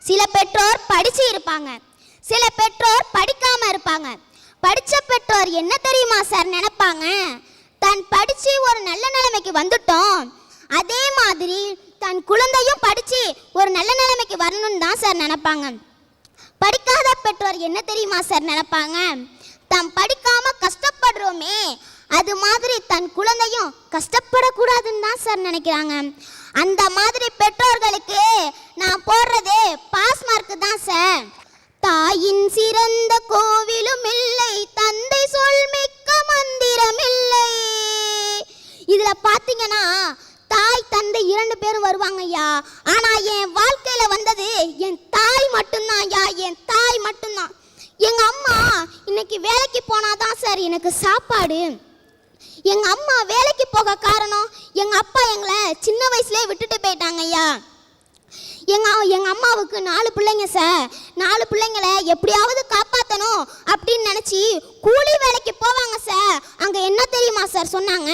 சில பெற்றோர் படிச்சு இருப்பாங்க, சில பெற்றோர் படிக்காம இருப்பாங்க. படிச்ச பெற்றோர் என்ன தெரியுமா சார் நினைப்பாங்க, தான் படிச்சு ஒரு நல்ல நிலைமைக்கு வந்துட்டோம், அதே மாதிரி தன் குழந்தையும் படிச்சு ஒரு நல்ல நிலைமைக்கு வரணும்னு தான் சார் நினைப்பாங்க. படிக்காத பெற்றோர் என்ன தெரியுமா சார் நினைப்பாங்க, தான் படிக்காம கஷ்டப்படுறோமே அது மாதிரி தன் குழந்தையும் கஷ்டப்படக்கூடாதுன்னு தான் சார் நினைக்கிறாங்க. அந்த மாதிரி பெற்றோர்களுக்கு நான் போடுறது பாஸ் மார்க் தான் சார். தாயின் சிறந்த கோவிலும் இல்லை, தந்தை சொல் மிக்க மந்திரம் இல்லை. இதுல பாத்தீங்கன்னா தாய் தந்தை 2 பேரும் வருவாங்க ஐயா. ஆனா என் வாழ்க்கையில வந்தது என் தாய் மட்டும்தான் ஐயா, என் தாய் மட்டும்தான். எங்க அம்மா இன்னைக்கு வேலைக்கு போனாதான் சார் எனக்கு சாப்பாடு. எங்க அம்மா வேலைக்கு போக காரணம் எங்க அப்பா எங்களை சின்ன வயசுலேயே விட்டுட்டு போயிட்டாங்க ஐயா. எங்க அம்மாவுக்கு 4 பிள்ளைங்க சார். 4 பிள்ளைங்களை எப்படியாவது காப்பாற்றணும் அப்படின்னு நினச்சி கூலி வேலைக்கு போவாங்க சார். அங்கே என்ன தெரியுமா சார் சொன்னாங்க,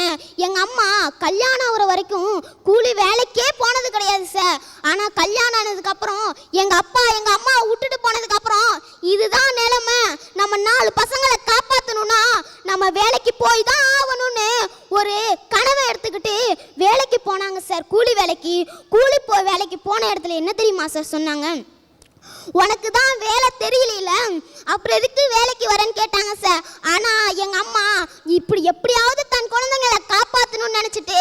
எங்கள் அம்மா கல்யாணம் ஆகிற வரைக்கும் கூலி வேலைக்கே போனது கிடையாது சார். ஆனால் கல்யாணம் ஆனதுக்கப்புறம் எங்கள் அப்பா எங்கள் அம்மாவை விட்டுட்டு போனதுக்கப்புறம் இதுதான் நிலைமை, நம்ம 4 பசங்களை காப்பாற்றணும்னா நம்ம வேலைக்கு போய் தான் ஆகணும்னு ஒரு கனவை எடுத்துக்கிட்டு வேலைக்கு போனாங்க சார். கூலி வேலைக்கு வேலைக்கு போன இடத்துல என்ன தெரியுமா சார் சொன்னாங்க, உனக்கு தான் வேலை தெரியல, அப்புறம் எதுக்கு வேலைக்கு வரேன்னு கேட்டாங்க சார். ஆனா எங்க அம்மா இப்படி எப்படியாவது தன் குழந்தைங்களை காப்பாற்றணும்னு நினைச்சிட்டு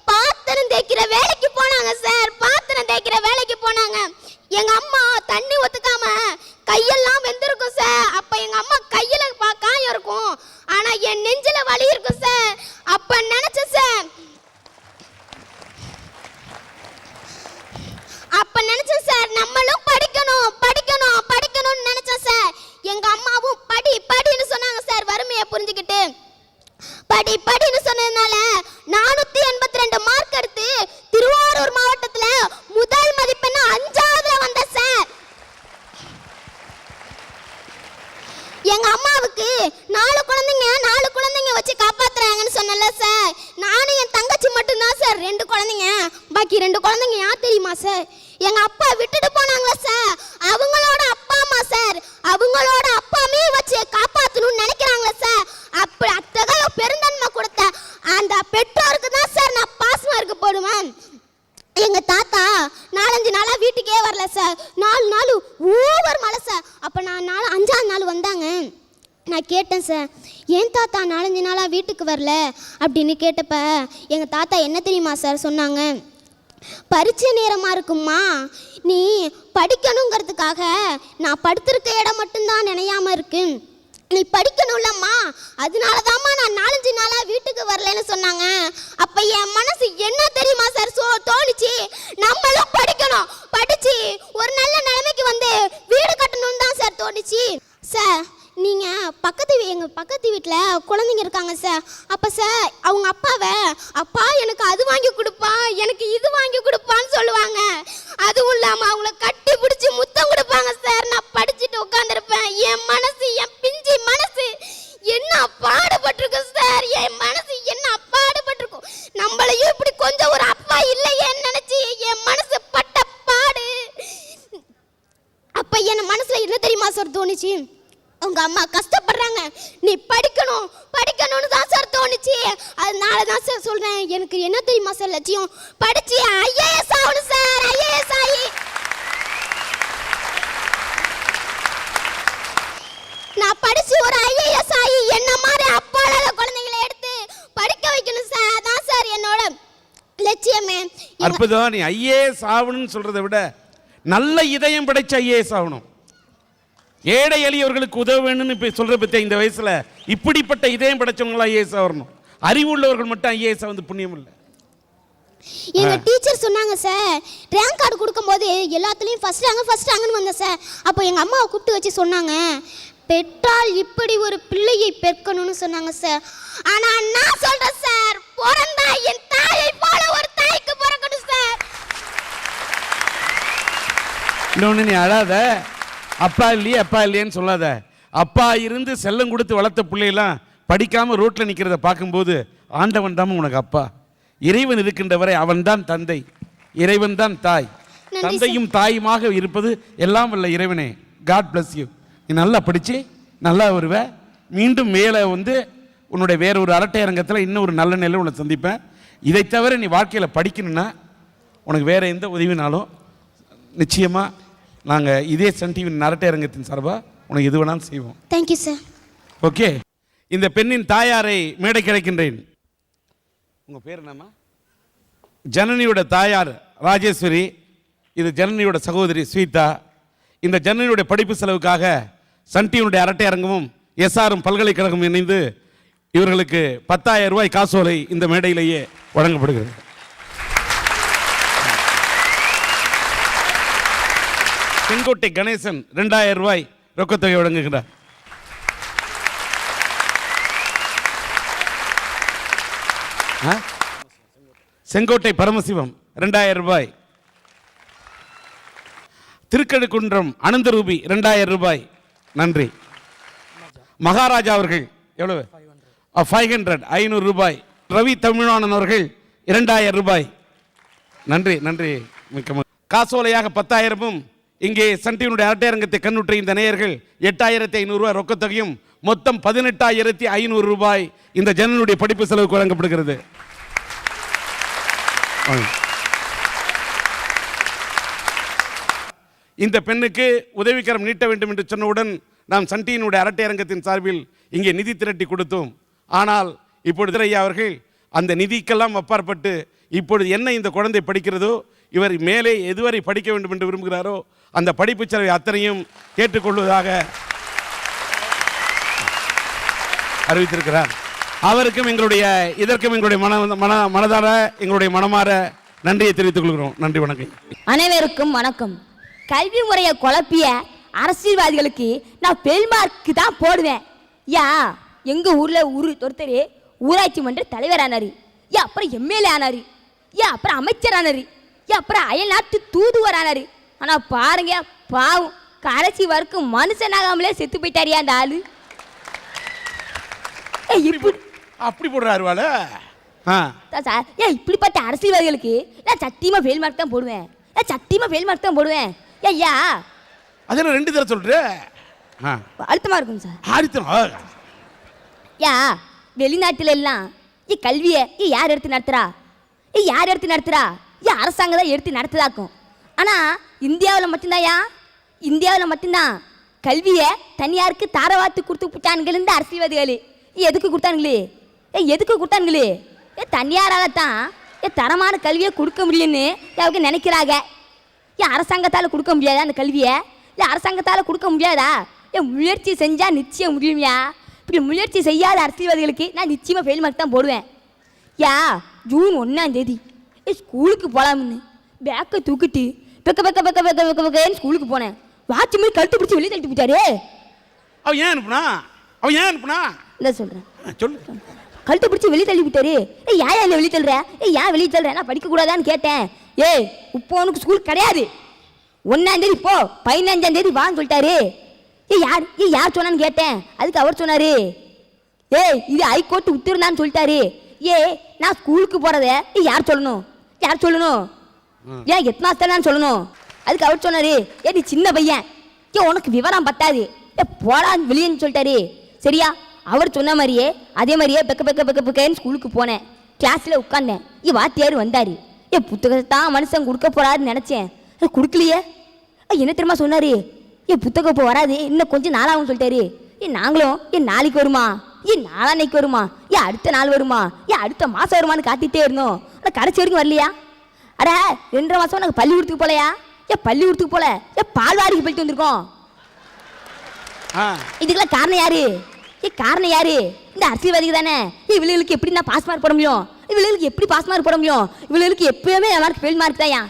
பாத்திரம் தேய்க்கிற வேலைக்கு போனாங்க சார். பாத்திரம் தேய்க்கிற வேலைக்கு போனாங்க. எங்க அம்மா தண்ணி ஒத்துக்காம கையெல்லாம் வெந்திருக்கும் சார். அப்ப எங்க அம்மா கையில காயம் இருக்கும், ஆனா என் நெஞ்சில வலி இருக்கும் சார். அப்ப நினைச்சேன் சார், நம்மளும் படிக்கணும்னு நினைச்சேன் சார். எங்க அம்மாவும் படின்னு சொன்னாங்க சார். வறுமையை புரிஞ்சுக்கிட்டு படின்னு சொன்னதுனால 482 மார்க் எடுத்து திருவாரூர் மாவட்டத்துல முதல் மதிப்பெண் 5ஆவதுல வந்த சார். எங்க அம்மாவுக்கு 4 குழந்தைங்க வச்சு காப்பாத்துறாங்கன்னு சொன்னல சார். நானும் என் தங்கச்சி மட்டும்தான் சார் 2 குழந்தைங்க. பாக்கி 2 குழந்தைங்க யார் தெரியுமா சார், எங்க அப்பா விட்டுட்டு போனாங்களா சார், அவங்களோட அப்பா அம்மா சார். அவங்களோட அப்பாமே வச்சு காப்பாற்றணும்னு நினைக்கிறாங்களா சார். அப்படி அத்தகைய பெருந்தன்மை கொடுத்த அந்த பெற்றோருக்கு தான் சார் நான் பாஸ் மார்க் போடுவேன். எங்க தாத்தா 4-5 நாளா வீட்டுக்கே வரல சார். 4 நாள் ஓவர் மழை சார். அப்ப நான் 5ஆவது நாள் வந்தாங்க. நான் கேட்டேன் சார், ஏன் தாத்தா 4-5 நாளா வீட்டுக்கு வரல அப்படின்னு கேட்டப்ப எங்க தாத்தா என்ன தெரியுமா சார் சொன்னாங்க, பரீட்சை நேரமா இருக்குமா, நீ படிக்கணுங்கிறதுக்காக நான் படுத்திருக்க இடம் மட்டும்தான் நினையாம இருக்கு, நீ படிக்கணும்லம்மா, அதனாலதாம்மா நான் 4-5 நாளா வீட்டுக்கு வரலன்னு சொன்னாங்க. அப்ப என் மனசு என்ன தெரியுமா சார் தோணுச்சு, நம்மளும் படிக்கணும், படிச்சு ஒரு நல்ல நிலைமைக்கு வந்து வீடு கட்டணும்னு தான் சார் தோணுச்சு சார். நீங்க எங்க பக்கத்து வீட்டில் குழந்தைங்க இருக்காங்க சார். அப்ப சார் அவங்க அப்பாவை, அப்பா எனக்கு அது வாங்கி கொடுப்பா, எனக்கு இது வாங்கி கொடுப்பான்னு சொல்லுவாங்க. அதுவும் இல்லாம அவங்கள கட்டி பிடிச்சி முத்தம் கொடுப்பாங்க சார். நான் படிச்சுட்டு உட்காந்துருப்பேன். என் மனசு, என் பிஞ்சி மனசு என்ன பாடுபட்டிருக்கும் சார். என் மனசு என்ன பாடுபட்டிருக்கும். நம்மளையும் இப்படி கொஞ்சம் ஒரு அப்பா இல்லையேன்னு நினைச்சு என் மனசு பட்ட பாடு. அப்ப என் மனசுல என்ன தெரியுமா சார் தோணுச்சு, உங்க அம்மா கஷ்டப்படுறாங்க, நீ படிக்கணும்னு தான் சார் தோணுச்சு. அதனால தான் சார் சொல்றேன், எனக்கு என்ன தெரியுமா சார் லட்சியம், படிச்சு IAS ஆகணும் சார். IAS ஆகி நான் படிச்சு ஒரு IAS ஆகி என்ன மாதிரி அப்பாலாத குழந்தைகளை எடுத்து படிக்க வைக்கணும் சார். அதான் சார் என்னோட லட்சியமே. அற்புதம். நீ IAS ஆகணும்னு சொல்றதை விட நல்ல இதயம் படைச்ச IAS ஆகணும். ஏழை எளியவர்களுக்கு உதவ வேணும்னு சொல்ற பத்தி இந்த வயசுல இப்படிப்பட்ட இதயம் படைச்சவங்களா IAS வரணும். அறிவுள்ளவர்கள் மட்டும் IAS வந்து புண்ணியம் இல்லை. எங்க டீச்சர் சொன்னாங்க சார், ரேங்க் கார்டு கொடுக்கும்போது எல்லாத்துலயும் ஃபர்ஸ்ட் ரேங்க்னு வந்தேன் சார். அப்போ எங்க அம்மாவை கூப்பிட்டு வச்சு சொன்னாங்க, பெற்றால் இப்படி ஒரு பிள்ளையை பெற்கணும்னு சொன்னாங்க சார். ஆனா நான் சொல்றேன் சார், பிறந்தா என் தாயை போல ஒரு தாய்க்கு பிறக்கணும் சார். இன்னொன்னு, நீ அழாத, அப்பா இல்லையேன்னு சொல்லாத. அப்பா இருந்து செல்லம் கொடுத்து வளர்த்த பிள்ளையெல்லாம் படிக்காம ரோட்ல நிக்கிறத பார்க்கும்போது ஆண்டவன் தான் உனக்கு அப்பா. இறைவன் இருக்கின்ற வரை அவன் தான் தந்தை, இறைவன் தான் தாய். நன்றி தந்தையும் தாயுமாக இருப்பது எல்லாம் வல்ல இறைவனே. God bless you. நீ நல்லா படிச்சு நல்லா வருவ. மீண்டும் மேலே வந்து உன்னுடைய வேற ஒரு அரட்டை அரங்கத்தில் இன்னும் ஒரு நல்ல நிலை உன்னை சந்திப்பேன். இதை தவிர நீ வாழ்க்கையில் படிக்கணும்னா உனக்கு வேற எந்த உதவினாலும் நிச்சயமாக நாங்கள் இதே சன் டிவி அரட்டை அரங்கத்தின் சார்பாக உனக்கு எது வேணாலும் செய்வோம். Thank you sir. ஓகே. இந்த பெண்ணின் தாயாரை மேடை கிடைக்கின்றேன். உங்கள் பேர் என்னம்மா? ஜனனியோட தாயார் ராஜேஸ்வரி. இது ஜனனியோட சகோதரி ஸ்வீதா. இந்த ஜனனியுடைய படிப்பு செலவுக்காக சன் டிவியுடைய அரட்டை அரங்கமும் எஸ்ஆர்எம் பல்கலைக்கழகம் இணைந்து இவர்களுக்கு 10,000 ரூபாய் காசோலை இந்த மேடையிலேயே வழங்கப்படுகிறது. செங்கோட்டை கணேசன் 2,000 ரூபாய் ரொக்கத்தொகை வழங்குகிறார். செங்கோட்டை பரமசிவம் 2,000 ரூபாய். திருக்கழுக்குன்றம் அனந்தரூபி 2,000 ரூபாய். நன்றி. மகாராஜா அவர்கள் எவ்வளவு? 500 500 ரூபாய். ரவி தமிழ்வாணன் அவர்கள் 2,000 ரூபாய். நன்றி நன்றி மிக்க. காசோலையாக 10,000ம் இங்கே சன் டிவியுடைய அரட்டை அரங்கத்தை கண்ணுற்ற இந்த நேயர்கள் 8,500 ரூபாய் ரொக்கத்தொகையும் மொத்தம் 18,500 ரூபாய் இந்த ஜனனுடைய படிப்பு செலவுக்கு வழங்கப்படுகிறது. இந்த பெண்ணுக்கு உதவிக்கரம் நீட்ட வேண்டும் என்று சொன்னவுடன் நாம் சன் டிவியினுடைய அரட்டை அரங்கத்தின் சார்பில் இங்கே நிதி திரட்டி கொடுத்தோம். ஆனால் இப்பொழுது ஐயா அவர்கள் அந்த நிதிக்கெல்லாம் அப்பாற்பட்டு இப்பொழுது என்ன இந்த குழந்தை படிக்கிறதோ, இவர் மேலே எதுவரை படிக்க வேண்டும் என்று விரும்புகிறாரோ அந்த படிப்பு செலவை அத்தனையும் கேட்டுக்கொள்வதாக அறிவித்திருக்கிறார். அவருக்கும் இதற்கும் எங்களுடைய மனதார எங்களுடைய மனமாற நன்றியை தெரிவித்துக் கொள்கிறோம். நன்றி, வணக்கம். அனைவருக்கும் வணக்கம். கல்வி முறையை குழப்பிய அரசியல்வாதிகளுக்கு நான் பெல் மார்க்கு தான் போடுவேன். எங்க ஊர்ல ஒருத்தர் ஊராட்சி மன்ற தலைவர் ஆனாரு, அப்புறம் எம்எல்ஏ ஆனாரு, அப்புறம் அமைச்சர் ஆனாரு, அப்புறம் அயல் நாட்டு தூதுவர் ஆனாரு. ஆனா பாருங்க, பாவம் கடைசி வரைக்கும் மனுஷனாகாமலே செத்து போயிட்டாரியா அந்த ஆளு. அப்படி போடுறாரு. இப்படிப்பட்ட அரசியல்வாதிகளுக்கு நான் சத்தியமா ஃபெயில் மார்க் தான் போடுவேன். சத்தியமா ஃபெயில் மார்க் தான் போடுவேன். ஐயா அதெல்லாம் 2 தடவை சொல்றேன். அழுத்தமா இருக்கும் சார். வெளிநாட்டுல எல்லாம் கல்வியை யார் எடுத்து நடத்துறா? அரசாங்கம் தான் எடுத்து நடத்துதாக்கும். ஆனா இந்தியாவில் மட்டும்தான் கல்வியை தனியாருக்கு தாரவாத்து கொடுத்து விட்டானுங்கள் இந்த அரசியல்வாதிகள். எதுக்கு கொடுத்தானுங்களே? தனியாரால்தான் தரமான கல்வியை கொடுக்க முடியும்னு அவங்க நினைக்கிறாங்க. அரசாங்கத்தால் கொடுக்க முடியாதா அந்த கல்வியை? அரசாங்கத்தால் கொடுக்க முடியாதா? முயற்சி செஞ்சா நிச்சயம் முடியுமையா? இப்படி முயற்சி செய்யாத அரசியல்வாதிகளுக்கு நான் நிச்சயமா ஃபெயில் மார்க் தான் போடுவேன். ஜூன் 1ஆம் தேதி ஸ்கூலுக்கு போகலாம்னு பேக்கை தூக்கிட்டு பெக்கன்னு ஸ்கூலுக்கு போனேன். வாட்சி மாதிரி கழுத்து பிடிச்சி வெளியே தள்ளிட்டு போயிட்டாரு. அவன் ஏன் அனுப்புனா இல்லை சொல்கிறேன், சொல்லு. கழுத்தை பிடிச்சி வெளியே தள்ளி விட்டாரு. ஏன் வெளியே தள்ளுற? ஏன் வெளியே தள்ளுற? நான் படிக்கக்கூடாதான்னு கேட்டேன். இப்போ உனக்கு ஸ்கூல் கிடையாது, 1ஆம் தேதி போ, 15ஆம் தேதி வான்னு சொல்லிட்டாரு. யார் சொன்னான்னு கேட்டேன். அதுக்கு அவர் சொன்னாரு, இது ஹைகோர்ட் உத்தரவுன்னு சொல்லிட்டாரு. நான் ஸ்கூலுக்கு போறத யார் சொல்லணும்? ஏன் எத்தனாஸ்தான் சொல்லணும்? அதுக்கு அவர் சொன்னாரு, நீ சின்ன பையன், உனக்கு விவரம் பத்தாது, போடா வெளியேன்னு சொல்லிட்டாரு. சரியா? அவர் சொன்ன மாதிரியே அதே மாதிரியே பெக்கன்னு ஸ்கூலுக்கு போனேன். கிளாஸில் உட்காந்தேன். வாத்தியார் வந்தார். புத்தகத்தை தான் மனுஷன் கொடுக்க போறாருன்னு நினச்சேன். கொடுக்கலையே. என்ன தெரியுமா சொன்னார்? புத்தகம் இப்போ வராது, இன்னும் கொஞ்சம் நாளாகும் சொல்லிட்டாரு. நாங்களும் நாளைக்கு வருமா, நாளான்னைக்கு வருமா, அடுத்த நாள் வருமா, அடுத்த மாதம் வருமானு காத்திட்டே இருந்தோம். ஆனால் கடைசி வரைக்கும் வரலையா? 2.5 மாதம் நாங்கள் பள்ளிக்கூடத்துக்கு போகலையா? பள்ளிக்கூடத்துக்கு போல, பால்வாடிக்கு போயிட்டு வந்திருக்கோம். இதுக்கெல்லாம் காரணம் யாரு? இந்த அரசியல்வாதிக்கு தானே. இவளுக்கு எப்படி நான் பாஸ் மார்க் போட முடியும்? இவளுக்கு எப்படி பாஸ் மார்க் போட முடியும்? இவளுக்கு எப்பயுமே மார்க் ஃபெயில் மார்க் தான்.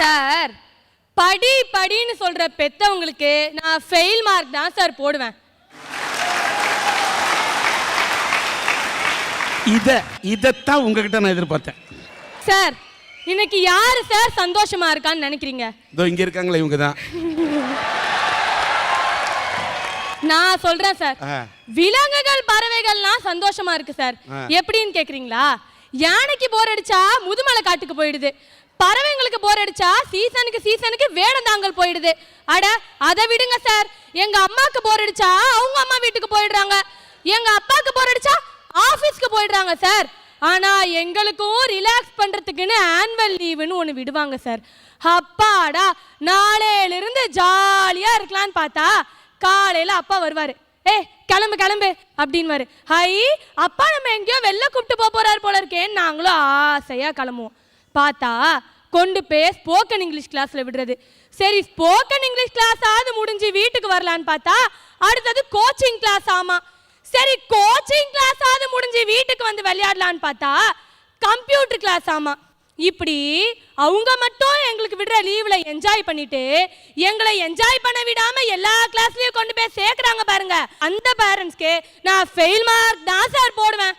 சார், படின்னு சொல்ற பெத்தவங்களுக்கு நான் ஃபெயில் மார்க் தான் சார் போடுவேன். இதத்தான் உங்ககிட்ட நான் எதிர்பார்த்தேன். சார், இன்னைக்கு யாரு சார் சந்தோஷமா இருக்கான்னு நினைக்கிறீங்க? இதோ இங்க இருக்காங்களே, இவங்க தான். நான் சொல்றேன் சார், விலங்குகள் பறவைகள்லாம் சந்தோஷமா இருக்கு சார். எப்படின்னு கேக்குறீங்களா? யானைக்கு போர் அடிச்சா முதுமலை காட்டுக்கு போயிடுது, பறவைங்களுக்கு போர் அடிச்சா சீசனுக்கு வேடந்தாங்கல் போயிடுது. அட அதை விடுங்க சார், எங்க அம்மாக்கு போர் அடிச்சா அவங்க அம்மா வீட்டுக்கு போயிடுறாங்க, எங்க அப்பாக்கு போர் அடிச்சா ஆபீஸ்க்கு போயிடுறாங்க சார். ஆனா எங்களுக்கும் ரிலாக்ஸ் பண்றதுக்குன்னு ஆனுவல் லீவுன்னு ஒன்று விடுவாங்க சார். அப்பாடா நாளையிலிருந்து ஜாலியா இருக்கலான்னு பார்த்தா காலையில அப்பா வருவாரு, கிளம்பு கிளம்பு அப்படின்வாரு. ஹை அப்பா நம்ம எங்கேயோ வெளில கூப்பிட்டு போறாரு போல இருக்கேன்னு நாங்களும் ஆசையா கிளம்புவோம். பார்த்தா கொண்டு போய் ஸ்போக்கன் இங்கிலீஷ் கிளாஸ்ல விடுறது. சரி ஸ்போக்கன் இங்கிலீஷ் கிளாஸ் ஆவது முடிஞ்சு வீட்டுக்கு வரலான்னு பார்த்தா அடுத்தது கோச்சிங் கிளாஸ். ஆமா சரி கோச்சிங் கிளாஸ் ஆவது முடிஞ்சு வீட்டுக்கு வந்து விளையாடலான்னு பார்த்தா கம்ப்யூட்டர் கிளாஸ். ஆமா இப்படி அவங்க மட்டும் எங்களுக்கு விடுற லீவ்ல என்ஜாய் பண்ணிட்டு எங்களை என்ஜாய் பண்ண விடாம எல்லா கிளாஸ்லயும் கொண்டு போய் சேர்க்கறாங்க பாருங்க. அந்த பேரண்ட்ஸ்க்கு நான் ஃபெயில் மார்க் தான் சார் போடுவேன்.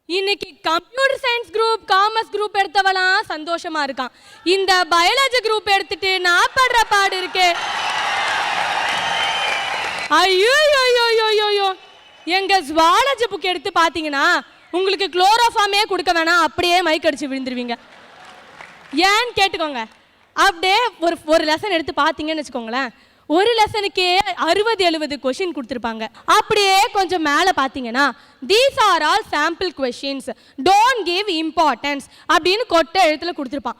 இன்னைக்கு computer science group commerce group எடுத்தவளாம் சந்தோஷமா இருக்கான். இந்த பயாலஜி குரூப் எடுத்துட்டு நான் படுற பாடு இருக்கு. ஐயோ எங்க ஜுவாலஜி புக் எடுத்து பாத்தீங்கன்னா உங்களுக்கு குளோரோஃபார்மே கொடுக்க வேணாம், அப்படியே மைக் அடிச்சு விழுந்துருவீங்க. ஏன்னு கேட்டுக்கோங்க. அப்படியே ஒரு லெசன் எடுத்து பார்த்தீங்கன்னு வச்சுக்கோங்களேன், ஒரு லெசனுக்கே 60-70 கொஷின் கொடுத்துருப்பாங்க. அப்படியே கொஞ்சம் மேலே பார்த்தீங்கன்னா these are all sample questions, don't give importance அப்படின்னு கொட்ட எழுத்துல கொடுத்துருப்பான்.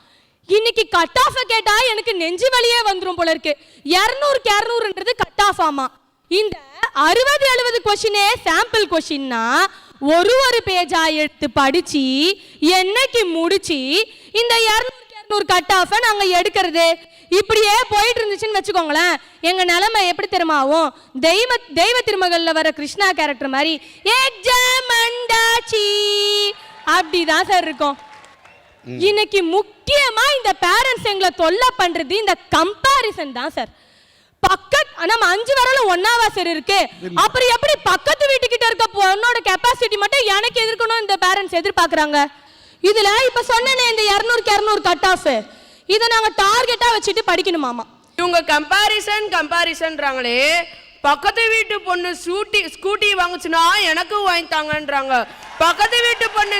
இன்னைக்கு கட் ஆஃப் கேட்டா எனக்கு நெஞ்சு வலியே வந்துடும் போல இருக்கு. 200க்கு 200ன்றது கட் ஆஃப். ஆமா இந்த 60-70 கொஷினே சாம்பிள் கொஷின்னா ஒரு பேஜா எடுத்து படிச்சு என்னைக்கு முடிச்சு இந்த 200 கட் ஆஃப் நாங்க எடுக்கிறது. இப்படியே போயிட்டு இருந்துச்சுன்னு வச்சுக்கோங்களேன், எங்க நிலைமை எப்படி தெரியுமாவும், தெய்வ திருமகள்ல வர கிருஷ்ணா கேரக்டர் மாதிரி எக்ஸாம் அண்டாச்சி அப்படிதான் சார் இருக்கும். இன்னைக்கு முக்கியமா இந்த பேரண்ட்ஸ் எங்களை தொல்லை பண்றது இந்த கம்பாரிசன் தான் சார். நம்ம 5 வரல ஒன்னாவா சார் இருக்கு, அப்புறம் எப்படி பக்கத்து வீட்டுக்கிட்ட இருக்க பொண்ணோட கெப்பாசிட்டி மட்டும் எனக்கு எதிர்க்கணும் இந்த பேரண்ட்ஸ் எதிர்பார்க்கறாங்க. இதுல இப்ப சொன்னேனே இந்த 200க்கு 200 கட் ஆஃப், இதை நாங்க டார்கெட்டா வச்சுட்டு படிக்கணுமாமா. இவங்க கம்பாரிசன்றாங்களே, பக்கத்து வீட்டு பொண்ணு ஸ்கூட்டி வாங்குச்சுன்னா எனக்கு வாங்கி தாங்கன்றாங்க, பக்கத்து வீட்டு பொண்ணு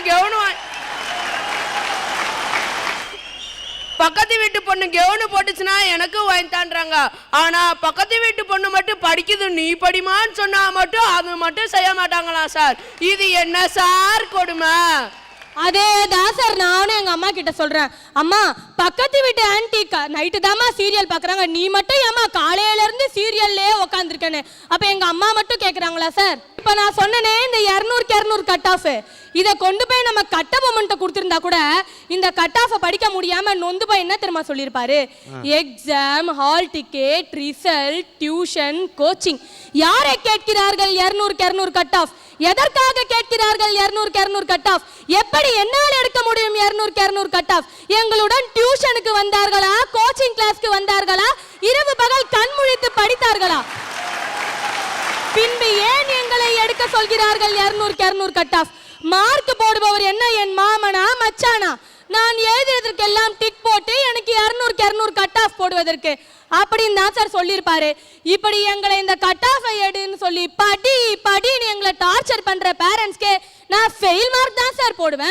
கெவுனு போட்டுச்சுன்னா எனக்கு வாங்கித்தான்றாங்க. ஆனா பக்கத்து வீட்டு பொண்ணு மட்டும் படிக்குது நீ படிமான்னு சொன்னா மட்டும் அது மட்டும் செய்ய மாட்டாங்களா சார்? இது என்ன சார் கொடுமை? அதேதான் சார் நானும் எங்க அம்மா கிட்ட சொல்றேன், அம்மா பக்கத்து வீட்டு ஆன்டி நைட்டு தாமா சீரியல் பாக்குறாங்க, நீ மட்டும் ஏமா காலையில இருந்து சீரியல்லே உக்காந்துருக்கேன்னு. அப்ப எங்க அம்மா மட்டும் கேக்குறாங்களா சார்? இப்ப நான் சொன்னனே இந்த 200க்கு 200 கட் ஆஃப், இதை கொண்டு போய் நம்ம கட்ட பொம்மன்ட்ட கொடுத்துருந்தா கூட இந்த கட் ஆஃபை படிக்க முடியாம நொந்து போய் என்ன தெரியுமா சொல்லியிருப்பாரு, exam, hall ticket, result, tuition, coaching. யாரை கேட்கிறார்கள் 200க்கு 200 கட் ஆஃப்? எதற்காக கேட்கிறார்கள் 200க்கு 200 கட் ஆஃப்? எப்படி என்னால் எடுக்க முடியும் 200க்கு 200 கட் ஆஃப்? எங்களுடன் டியூஷனுக்கு வந்தார்களா, கோச்சிங் கிளாஸ்க்கு வந்தார்களா, இரவு பகல் கண் முழித்து படித்தார்களா? பின்பு ஏன் எங்களை எடுக்க சொல்கிறார்கள் 200க்கு 200 கட் ஆஃப்? மார்க் போடுபவர் என்ன என் மாமனா மச்சானா? நான் எழுதுறதுக்கெல்லாம் டிக் போட்டு எனக்கு 200க்கு 200 கட் ஆஃப் போடுவதற்கு அப்படின்னு தான் சார் சொல்லியிருப்பாரு. இப்படி எங்களை இந்த கட் ஆஃப் எடுன்னு சொல்லி படின்னு எங்களை டார்ச்சர் பண்ற பேரண்ட்ஸ்க்கு நான் ஃபெயில் மார்க் தான் சார் போடுவேன்.